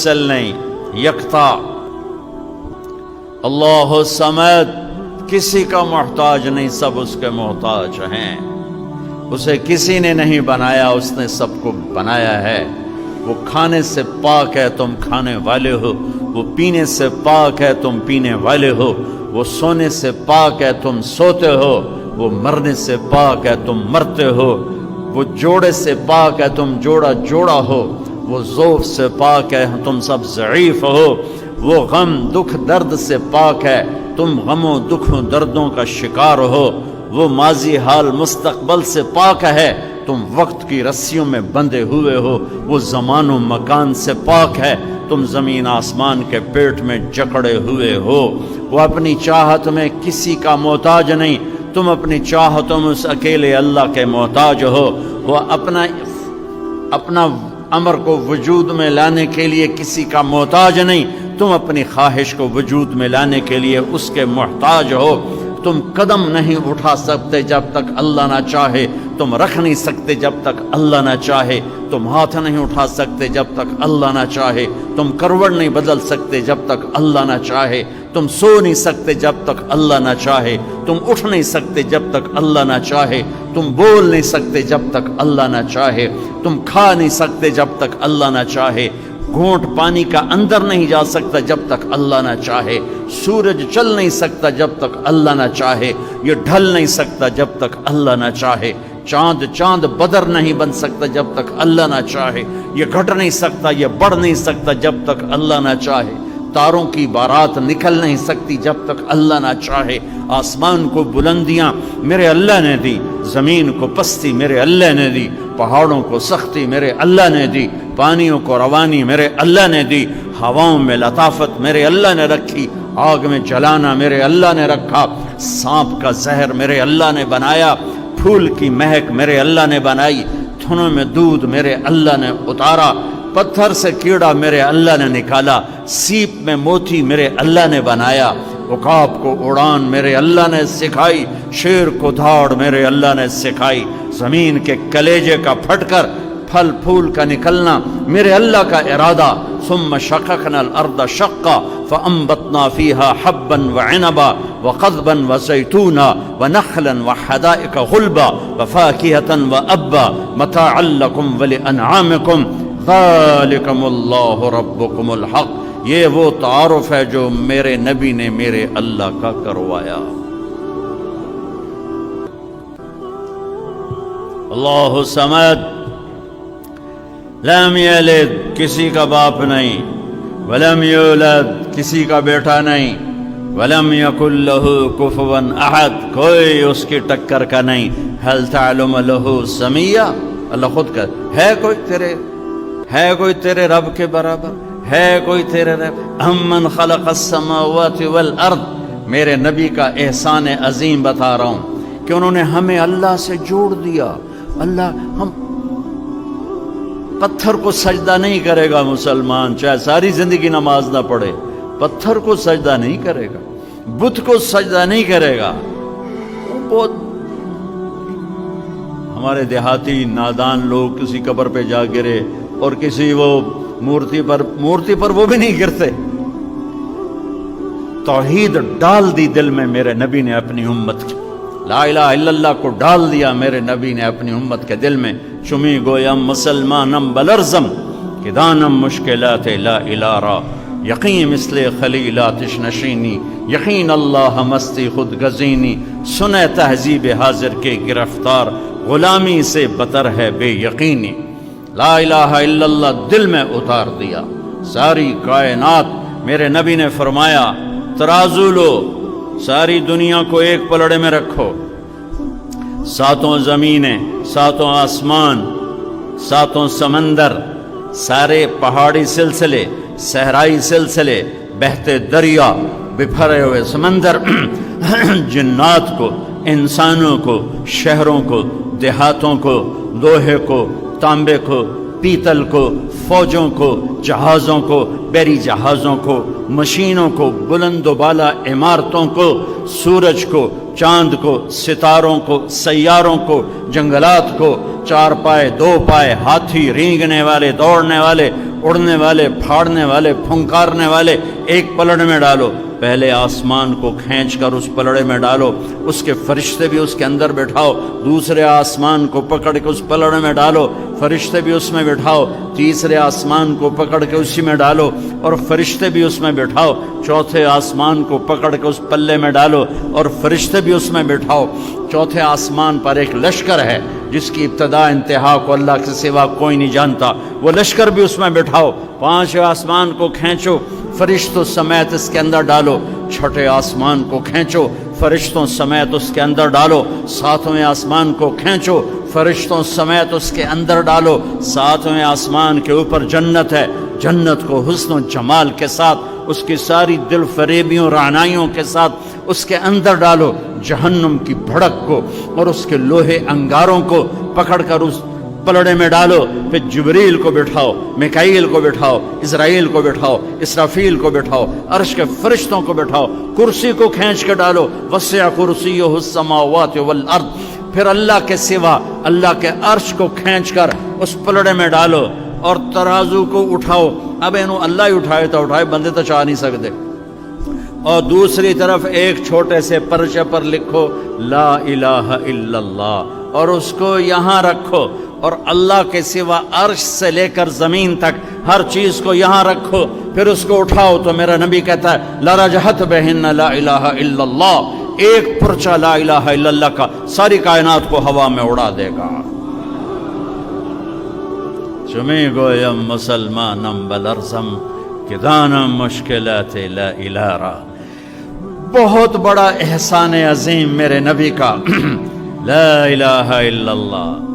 مفصل نہیں، یکتا۔ اللہ الصمد، کسی کا محتاج نہیں، سب اس کے محتاج ہیں۔ اسے کسی نے نہیں بنایا، اس نے سب کو بنایا ہے۔ وہ کھانے سے پاک ہے، تم کھانے والے ہو۔ وہ پینے سے پاک ہے، تم پینے والے ہو۔ وہ سونے سے پاک ہے، تم سوتے ہو۔ وہ مرنے سے پاک ہے، تم مرتے ہو۔ وہ جوڑے سے پاک ہے، تم جوڑا ہو۔ وہ ضعف سے پاک ہے، تم سب ضعیف ہو۔ وہ غم دکھ درد سے پاک ہے، تم غموں دکھوں دردوں کا شکار ہو۔ وہ ماضی حال مستقبل سے پاک ہے، تم وقت کی رسیوں میں بندھے ہوئے ہو۔ وہ زمان و مکان سے پاک ہے، تم زمین آسمان کے پیٹ میں جکڑے ہوئے ہو۔ وہ اپنی چاہت میں کسی کا محتاج نہیں، تم اپنی چاہتوں میں اس اکیلے اللہ کے محتاج ہو۔ وہ اپنا امر کو وجود میں لانے کے لیے کسی کا محتاج نہیں، تم اپنی خواہش کو وجود میں لانے کے لیے اس کے محتاج ہو۔ تم قدم نہیں اٹھا سکتے جب تک اللہ نہ چاہے، تم رکھ نہیں سکتے جب تک اللہ نہ چاہے، تم ہاتھ نہیں اٹھا سکتے جب تک اللہ نہ چاہے، تم کروٹ نہیں بدل سکتے جب تک اللہ نہ چاہے، تم سو نہیں سکتے جب تک اللہ نہ چاہے، تم اٹھ نہیں سکتے جب تک اللہ نہ چاہے، تم بول نہیں سکتے جب تک اللہ نہ چاہے، تم کھا نہیں سکتے جب تک اللہ نہ چاہے، گھونٹ پانی کا اندر نہیں جا سکتا جب تک اللہ نہ چاہے، سورج چل نہیں سکتا جب تک اللہ نہ چاہے، یہ ڈھل نہیں سکتا جب تک اللہ نہ چاہے، چاند بدر نہیں بن سکتا جب تک اللہ نہ چاہے، یہ گھٹ نہیں سکتا، یہ بڑھ نہیں سکتا جب تک اللہ نہ چاہے، تاروں کی بارات نکل نہیں سکتی جب تک اللہ نہ چاہے۔ آسمان کو بلندیاں میرے اللہ نے دی، زمین کو پستی میرے اللہ نے دی، پہاڑوں کو سختی میرے اللہ نے دی، پانیوں کو روانی میرے اللہ نے دی، ہواؤں میں لطافت میرے اللہ نے رکھی، آگ میں جلانا میرے اللہ نے رکھا، سانپ کا زہر میرے اللہ نے بنایا، پھول کی مہک میرے اللہ نے بنائی، تھنوں میں دودھ میرے اللہ نے اتارا، پتھر سے کیڑا میرے اللہ نے نکالا، سیپ میں موتی میرے اللہ نے بنایا، عقاب کو اڑان میرے اللہ نے سکھائی، شیر کو دھاڑ میرے اللہ نے سکھائی، زمین کے کلیجے کا پھٹ کر پھل پھول کا نکلنا میرے اللہ کا ارادہ، ثم شققنا الارض شقا فانبتنا فيها حبا وعنبا وقضبا وزيتونا ونخلا وحدائق غلبا وفاكهة وابا متاعا لكم ولانعامكم ذالکم اللہ ربکم الحق۔ یہ وہ تعارف ہے جو میرے نبی نے میرے اللہ کا کروایا۔ اللہ الصمد، لم یلد، کسی کا باپ نہیں، ولم یولد، کسی کا بیٹا نہیں، ولم یکن لہ کفوا احد، کوئی اس کی ٹکر کا نہیں، هل تعلم لہ سمیہ، اللہ خود کا ہے کوئی تیرے رب کے برابر؟ ہے کوئی تیرے رب؟ امن خلق السماوات والارض، میرے نبی کا احسان عظیم بتا رہا ہوں کہ انہوں نے ہمیں اللہ سے جوڑ دیا۔ ہم پتھر کو سجدہ نہیں کرے گا مسلمان، چاہے ساری زندگی نماز نہ پڑھے، پتھر کو سجدہ نہیں کرے گا، بت کو سجدہ نہیں کرے گا۔ بہت ہمارے دیہاتی نادان لوگ کسی قبر پہ جا گرے اور کسی وہ مورتی پر وہ بھی نہیں گرتے۔ توحید ڈال دی دل میں میرے نبی نے اپنی امت کی، لا الہ الا اللہ کو ڈال دیا میرے نبی نے اپنی امت کے دل میں۔ چمی گویم مسلمانم بلرزم کہ دانم مشکلات لا الہ را، یقین مثل خلیلاتش نشینی، یقین اللہ مستی خود گزینی، سنے تہذیب حاضر کے گرفتار، غلامی سے بتر ہے بے یقینی۔ لا الہ الا اللہ دل میں اتار دیا۔ ساری کائنات میرے نبی نے فرمایا ترازو لو، ساری دنیا کو ایک پلڑے میں رکھو، ساتوں زمینیں، ساتوں آسمان، ساتوں سمندر، سارے پہاڑی سلسلے، صحرائی سلسلے، بہتے دریا، بکھرے ہوئے سمندر، جنات کو، انسانوں کو، شہروں کو، دیہاتوں کو، لوہے کو، تانبے کو، پیتل کو، فوجوں کو، جہازوں کو، بحری جہازوں کو، مشینوں کو، بلند و بالا عمارتوں کو، سورج کو، چاند کو، ستاروں کو، سیاروں کو، جنگلات کو، چار پائے، دو پائے، ہاتھی، رینگنے والے، دوڑنے والے، اڑنے والے، پھاڑنے والے، پھنکارنے والے ایک پلڑے میں ڈالو، پہلے آسمان کو کھینچ کر اس پلڑے میں ڈالو، اس کے فرشتے بھی اس کے اندر بٹھاؤ، دوسرے آسمان کو پکڑ کے اس پلڑے میں ڈالو، فرشتے بھی اس میں بٹھاؤ، تیسرے آسمان کو پکڑ کے اسی میں ڈالو اور فرشتے بھی اس میں بٹھاؤ، چوتھے آسمان کو پکڑ کے اس پلے میں ڈالو اور فرشتے بھی اس میں بٹھاؤ۔ چوتھے آسمان پر ایک لشکر ہے جس کی ابتدا انتہا کو اللہ کے سوا کوئی نہیں جانتا، وہ لشکر بھی اس میں بٹھاؤ۔ پانچویں آسمان کو کھینچو، فرشتوں سمیت اس کے اندر ڈالو، چھٹے آسمان کو کھینچو، فرشتوں سمیت اس کے اندر ڈالو، ساتویں آسمان کو کھینچو، فرشتوں سمیت اس کے اندر ڈالو۔ ساتویں آسمان کے اوپر جنت ہے، جنت کو حسن و جمال کے ساتھ، اس کی ساری دل فریبیوں رعنائیوں کے ساتھ اس کے اندر ڈالو۔ جہنم کی بھڑک کو اور اس کے لوہے انگاروں کو پکڑ کر اس پلڑے میں ڈالو، پھر جبریل کو بٹھاؤ، میکائیل کو بٹھاؤ، اسرائیل کو بٹھاؤ، اسرافیل کو بٹھاؤ، عرش کے فرشتوں کو بٹھاؤ، کرسی کو کھینچ کے ڈالو، وسع کرسیہ السماوات والارض، پھر اللہ کے سوا اللہ کے عرش کو کھینچ کر اس پلڑے میں ڈالو اور ترازو کو اٹھاؤ۔ اب انہوں اللہ ہی اٹھائے تو اٹھائے، بندے تو چاہ نہیں سکتے۔ اور دوسری طرف ایک چھوٹے سے پرچے پر لکھو لا الہ الا اللہ، اور اس کو یہاں رکھو، اور اللہ کے سوا عرش سے لے کر زمین تک ہر چیز کو یہاں رکھو، پھر اس کو اٹھاؤ۔ تو میرا نبی کہتا ہے لرجحت بہن لا الہ الا اللہ، ایک پرچہ لا الہ الا اللہ کا ساری کائنات کو ہوا میں اڑا دے گا۔ چمی گویم مسلمانم بلرزم کہ دانم مشکلات لا الہ را۔ بہت بڑا احسان عظیم میرے نبی کا لا الہ الا اللہ۔